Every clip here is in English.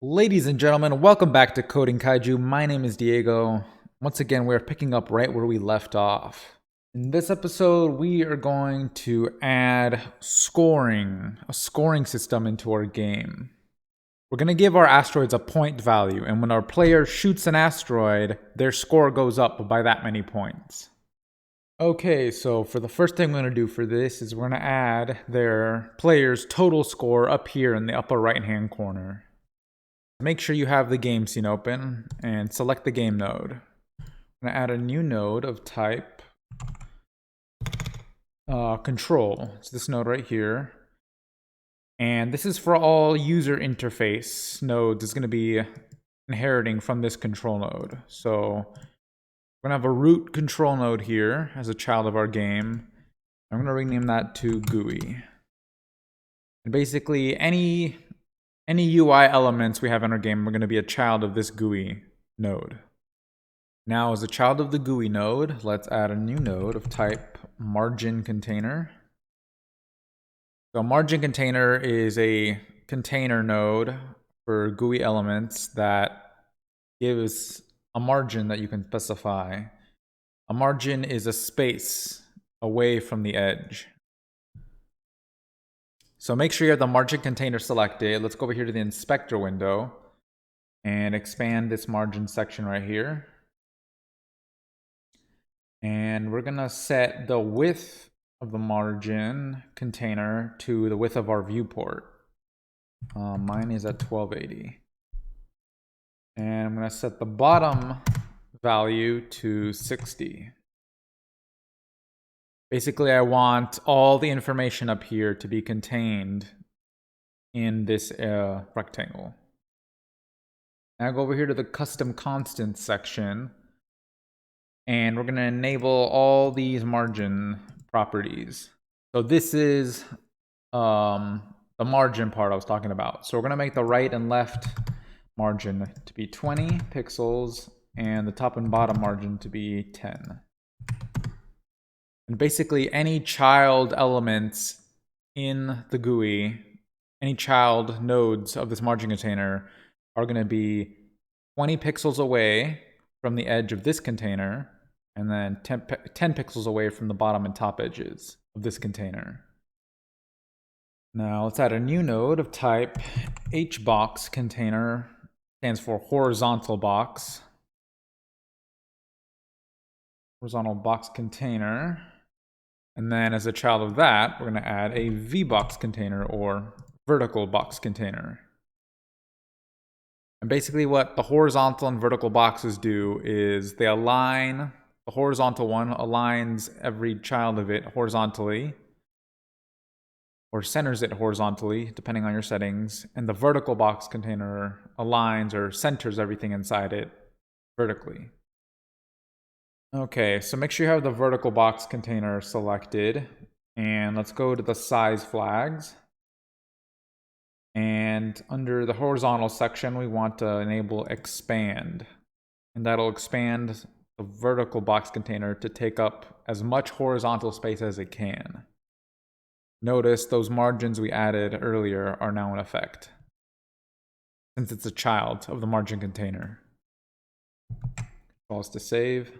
Ladies and gentlemen, welcome back to Coding Kaiju. My name is Diego. Once again, we're picking up right where we left off. In this episode, we are going to add a scoring system into our game. We're going to give our asteroids a point value, and when our player shoots an asteroid, their score goes up by that many points. Okay, so for the first thing we're going to do for this is we're going to add their player's total score up here in the upper right-hand corner. Make sure you have the game scene open and select the game node. I'm going to add a new node of type control. It's this node right here. And this is for all user interface nodes. It's going to be inheriting from this control node. So we're going to have a root control node here as a child of our game. I'm going to rename that to GUI. And basically any UI elements we have in our game are going to be a child of this GUI node. Now, as a child of the GUI node, let's add a new node of type margin container. So margin container is a container node for GUI elements that gives a margin that you can specify. A margin is a space away from the edge. So make sure you have the margin container selected. Let's go over here to the inspector window and expand this margin section right here. And we're going to set the width of the margin container to the width of our viewport. Mine is at 1280. And I'm going to set the bottom value to 60. Basically, I want all the information up here to be contained in this rectangle. Now go over here to the custom constants section, and we're going to enable all these margin properties. So this is the margin part I was talking about. So we're going to make the right and left margin to be 20 pixels and the top and bottom margin to be 10. And basically any child elements in the GUI, any child nodes of this margin container are going to be 20 pixels away from the edge of this container and then 10 pixels away from the bottom and top edges of this container. Now let's add a new node of type hbox container. Stands for horizontal box. Horizontal box container. And then as a child of that, we're going to add a vbox container or vertical box container. And basically what the horizontal and vertical boxes do is they align, the horizontal one aligns every child of it horizontally or centers it horizontally, depending on your settings. And the vertical box container aligns or centers everything inside it vertically. Okay, so make sure you have the vertical box container selected. And let's go to the size flags. And under the horizontal section, we want to enable expand. And that'll expand the vertical box container to take up as much horizontal space as it can. Notice those margins we added earlier are now in effect, since it's a child of the margin container. Pause to save.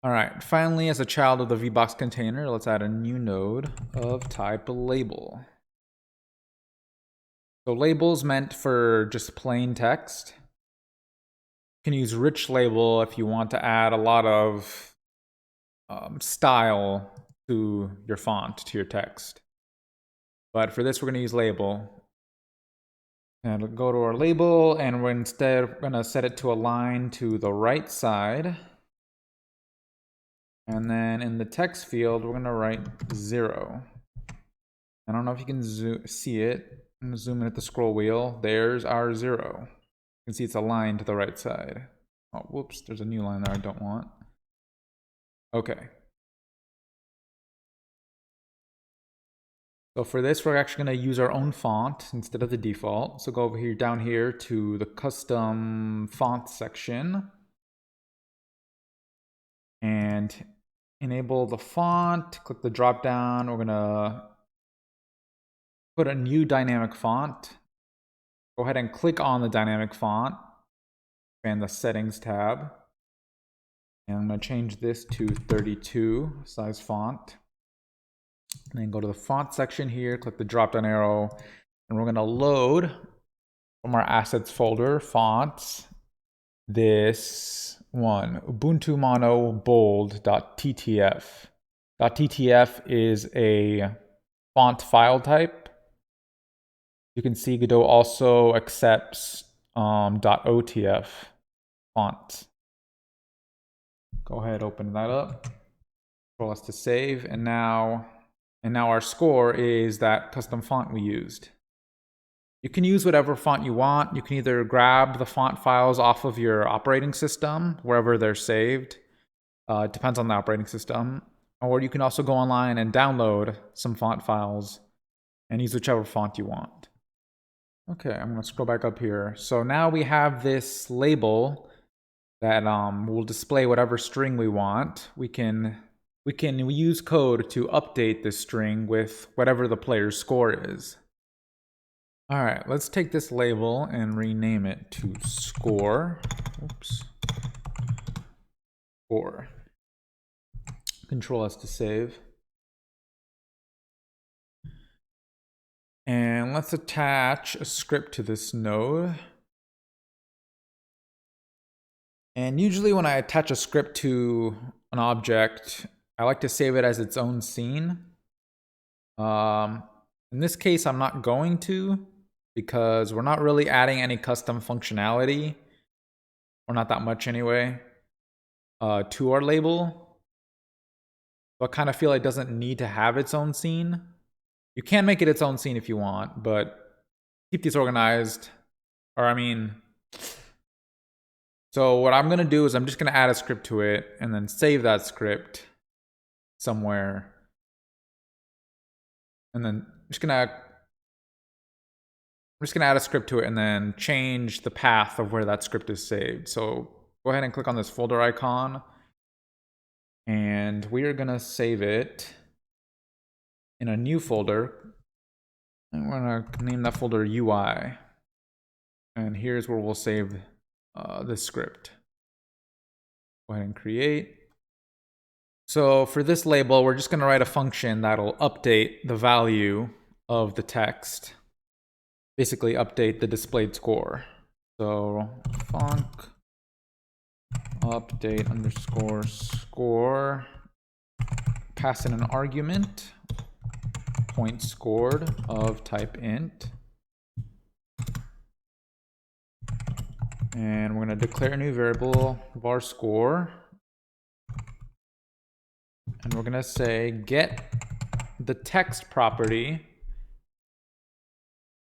All right, finally, as a child of the vbox container, let's add a new node of type label. So labels meant for just plain text. You can use rich label if you want to add a lot of style to your font, to your text. But for this, we're going to use label. And we'll go to our label, and we're instead going to set it to align to the right side. And then in the text field, we're going to write 0. I don't know if you can see it. I'm going to zoom in at the scroll wheel. There's our 0. You can see it's aligned to the right side. Oh, whoops, there's a new line there I don't want. Okay. So for this, we're actually going to use our own font instead of the default. So go over here, down here to the custom font section. And enable the font, click the drop down. We're going to put a new dynamic font. go ahead and click on the dynamic font, expand the settings tab, and I'm going to change this to 32 size font. And then go to the font section here, click the drop down arrow, and we're going to load from our assets folder, fonts, this one, Ubuntu Mono Bold.ttf. .ttf is a font file type. You can see Godot also accepts .otf fonts. Go ahead, open that up. Control S to save, and now our score is that custom font we used. You can use whatever font you want. You can either grab the font files off of your operating system, wherever they're saved. It depends on the operating system. Or you can also go online and download some font files and use whichever font you want. Okay, I'm going to scroll back up here. So now we have this label that will display whatever string we want. We use code to update this string with whatever the player's score is. All right, let's take this label and rename it to score. Oops. Score. Control S to save. And let's attach a script to this node. And usually when I attach a script to an object, I like to save it as its own scene. In this case, I'm not going to, because we're not really adding any custom functionality, or not that much anyway, to our label. So I kind of feel it doesn't need to have its own scene. You can make it its own scene if you want, but keep these organized. So what I'm going to do is I'm just going to add a script to it and then save that script somewhere. And then I'm just going to add a script to it and then change the path of where that script is saved. So go ahead and click on this folder icon. And we are going to save it in a new folder. And we're going to name that folder UI. And here's where we'll save this script. Go ahead and create. So for this label, we're just going to write a function that'll update the value of the text. Basically update the displayed score. So func update underscore score, pass in an argument, point scored of type int. And we're going to declare a new variable var score. And we're going to say get the text property.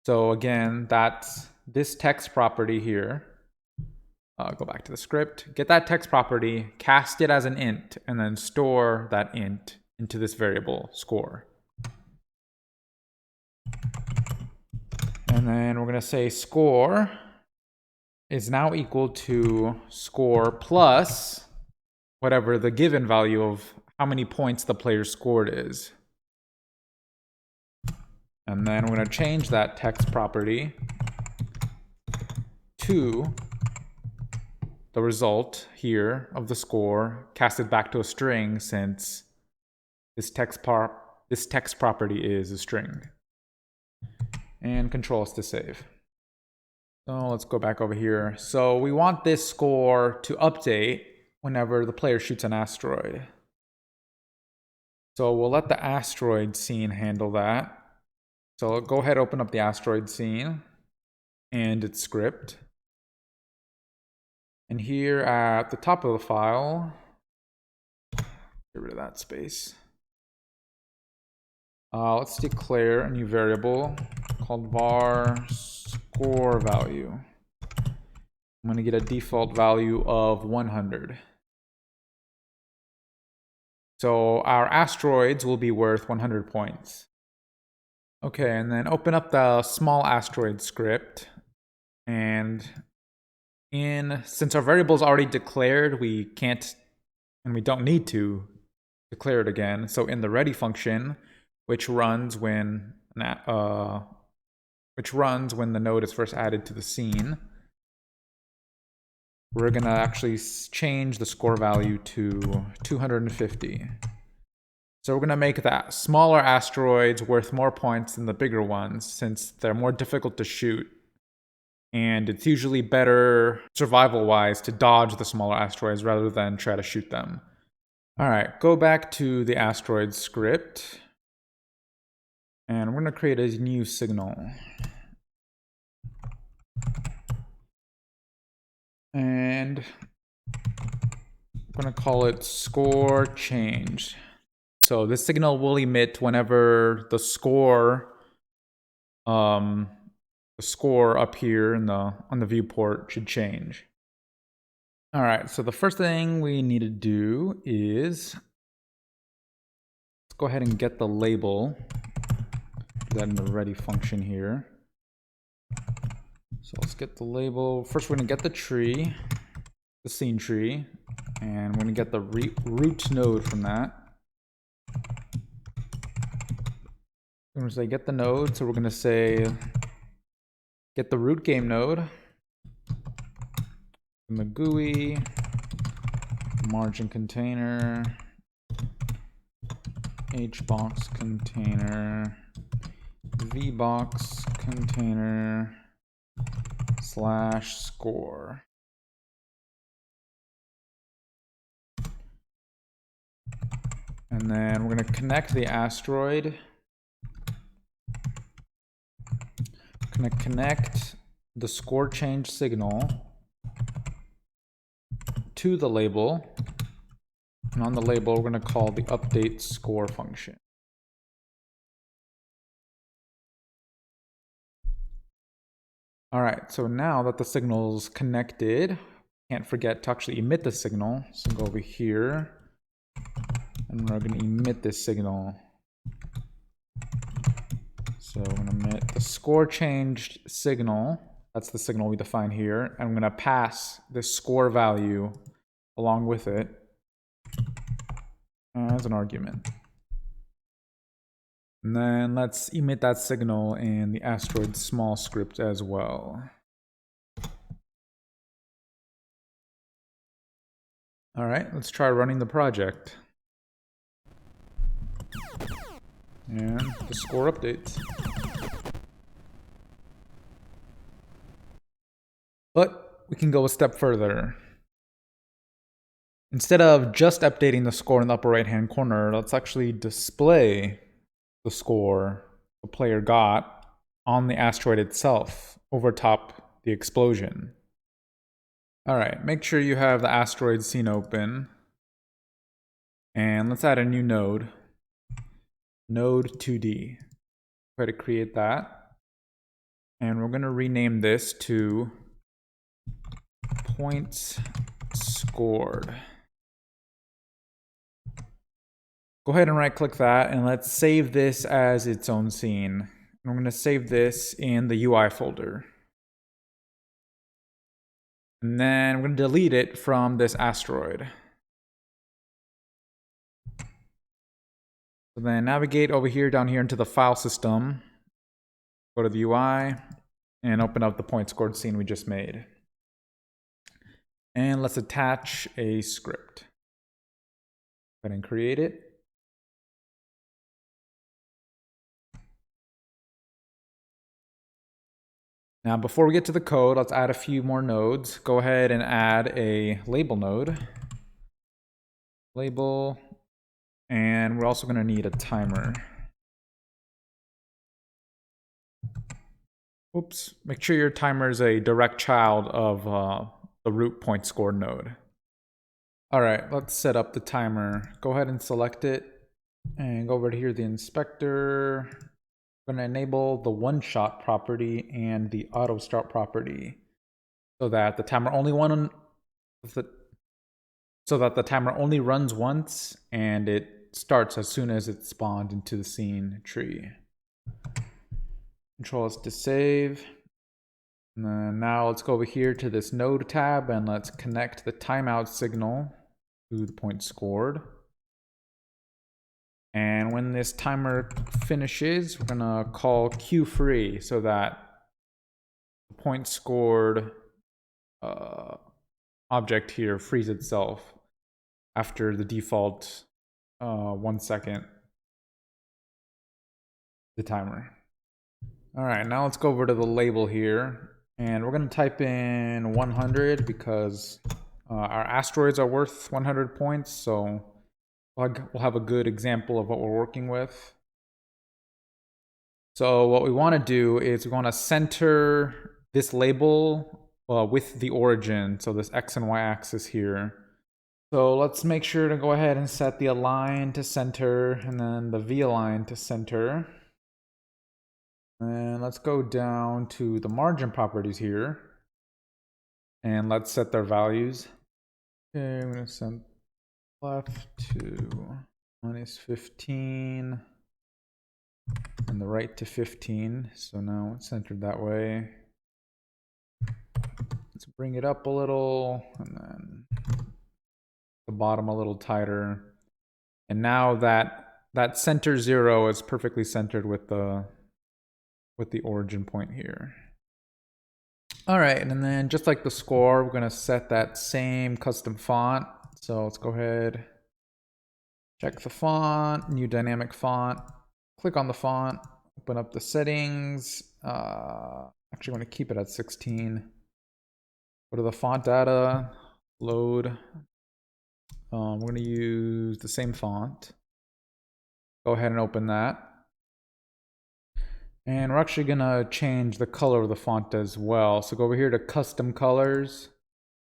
So again, that's this text property here. Go back to the script. Get that text property, cast it as an int, and then store that int into this variable score. And then we're going to say score is now equal to score plus whatever the given value of how many points the player scored is. And then we're going to change that text property to the result here of the score, casted back to a string since this text property is a string. And Control S to save. So let's go back over here. So we want this score to update whenever the player shoots an asteroid. So we'll let the asteroid scene handle that. So go ahead, open up the asteroid scene and its script. And here at the top of the file, get rid of that space. Let's declare a new variable called var score value. I'm going to get a default value of 100. So our asteroids will be worth 100 points. Okay, and then open up the small asteroid script. And since our variable is already declared, we can't, and we don't need to declare it again. So in the ready function, which runs when which runs when the node is first added to the scene. We're going to actually change the score value to 250. So we're going to make the smaller asteroids worth more points than the bigger ones, since they're more difficult to shoot. And it's usually better survival-wise to dodge the smaller asteroids rather than try to shoot them. All right, go back to the asteroid script. And we're going to create a new signal. And I'm going to call it score change. So this signal will emit whenever the score up here on the viewport should change. All right, so the first thing we need to do is let's go ahead and get the label. Do that in the ready function here. So let's get the label. First, we're gonna get the tree, the scene tree, and we're gonna get the root node from that. We're gonna say get the node, so we're gonna say get the root game node, and the GUI, margin container, hbox container, vbox container, /score. And then we're going to connect the asteroid. We're going to connect the score change signal to the label. And on the label, we're going to call the update score function. All right, so now that the signal's connected, can't forget to actually emit the signal. So go over here, and we're going to emit this signal. So we're going to emit the score changed signal. That's the signal we define here. And I'm going to pass this score value along with it as an argument. And then let's emit that signal in the asteroid small script as well. All right, let's try running the project. And the score updates. But we can go a step further. Instead of just updating the score in the upper right-hand corner, let's actually display the score the player got on the asteroid itself over top the explosion. All right, make sure you have the asteroid scene open. And let's add a new node. Node 2D. Try to create that. And we're going to rename this to points scored. Go ahead and right click that and let's save this as its own scene. And we're going to save this in the UI folder. And then we're going to delete it from this asteroid. So then navigate over here, down here into the file system. Go to the UI and open up the point scored scene we just made. And let's attach a script. Go ahead and create it. Now, before we get to the code, let's add a few more nodes. Go ahead and add a label node. Label. And we're also going to need a timer. Oops. Make sure your timer is a direct child of the root point scored node. All right, let's set up the timer. Go ahead and select it. And go over to here, the inspector. I'm going to enable the one-shot property and the auto start property so that the timer only runs once and it starts as soon as it's spawned into the scene tree. Control S to save. And then now let's go over here to this node tab and let's connect the timeout signal to the point scored. And when this timer finishes, we're gonna call queue_free so that the point scored object here frees itself after the default 1 second the timer. All right, now let's go over to the label here, and we're gonna type in 100 because our asteroids are worth 100 points, so we'll have a good example of what we're working with. So what we want to do is we want to center this label with the origin, so this X and Y axis here. So let's make sure to go ahead and set the align to center and then the V align to center. And let's go down to the margin properties here. And let's set their values. Okay, I'm going to set left to -15 and the right to 15. So now it's centered that way. Let's bring it up a little and then the bottom a little tighter. And now that center 0 is perfectly centered with the origin point here. All right, and then just like the score, we're going to set that same custom font. So let's go ahead, check the font, new dynamic font, click on the font, open up the settings. Actually, want to keep it at 16. Go to the font data, load. We're going to use the same font. Go ahead and open that. And we're actually going to change the color of the font as well. So go over here to custom colors,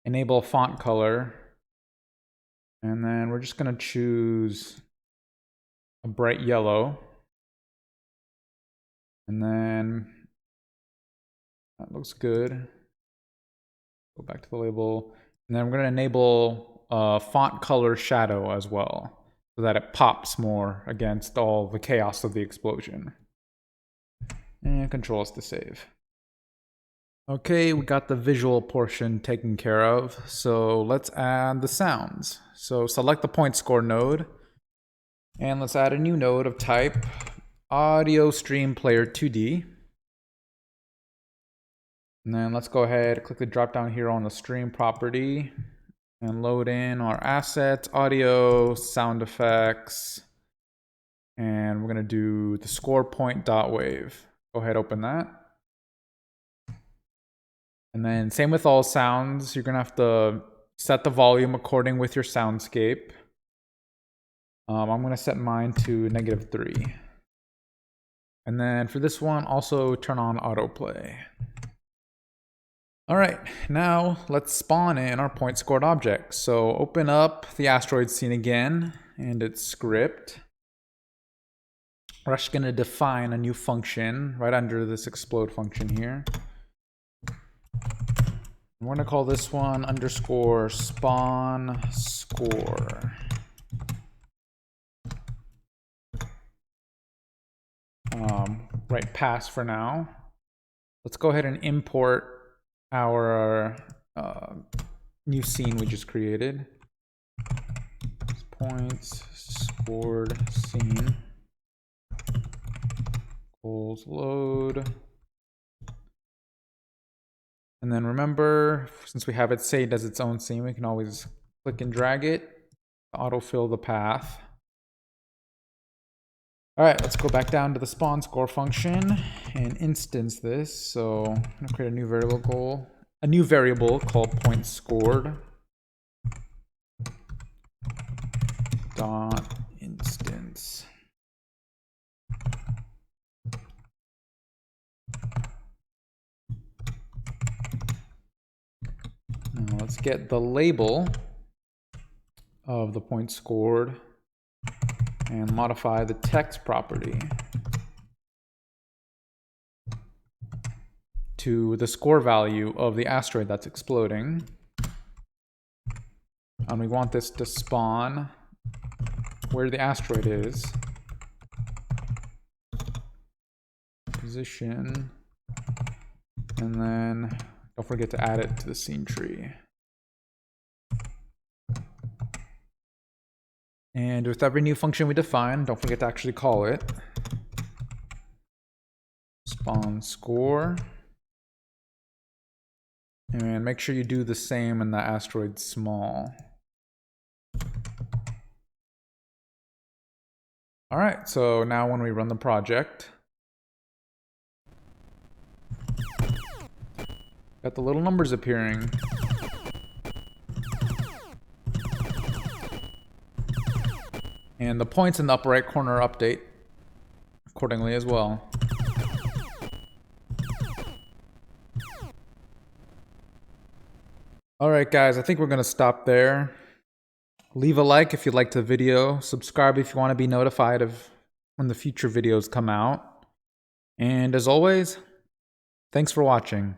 enable font color. And then we're just going to choose a bright yellow. And then that looks good. Go back to the label. And then we're going to enable font color shadow as well, so that it pops more against all the chaos of the explosion. And Control S to save. Okay, we got the visual portion taken care of. So let's add the sounds. So select the point score node. And let's add a new node of type Audio Stream Player 2D. And then let's go ahead, click the drop down here on the stream property and load in our assets, audio, sound effects. And we're going to do the score point dot wave. Go ahead, open that. And then same with all sounds, you're going to have to set the volume according with your soundscape. I'm going to set mine to -3. And then for this one, also turn on autoplay. All right, now let's spawn in our point scored object. So open up the asteroid scene again and its script. We're actually going to define a new function right under this explode function here. We're going to call this one _spawn score. Right pass for now. Let's go ahead and import our new scene we just created. Points scored scene. Load. And then remember, since we have it saved as its own scene, we can always click and drag it to autofill the path. All right, let's go back down to the spawn score function and instance this. So I'm gonna create a new variable called point scored dot instance. Now let's get the label of the point scored and modify the text property to the score value of the asteroid that's exploding. And we want this to spawn where the asteroid is. Position. And then don't forget to add it to the scene tree. And with every new function we define, don't forget to actually call it. Spawn score. And make sure you do the same in the asteroid small. All right, so now when we run the project, got the little numbers appearing. And the points in the upper right corner update accordingly as well. Alright guys, I think we're going to stop there. Leave a like if you liked the video. Subscribe if you want to be notified of when the future videos come out. And as always, thanks for watching.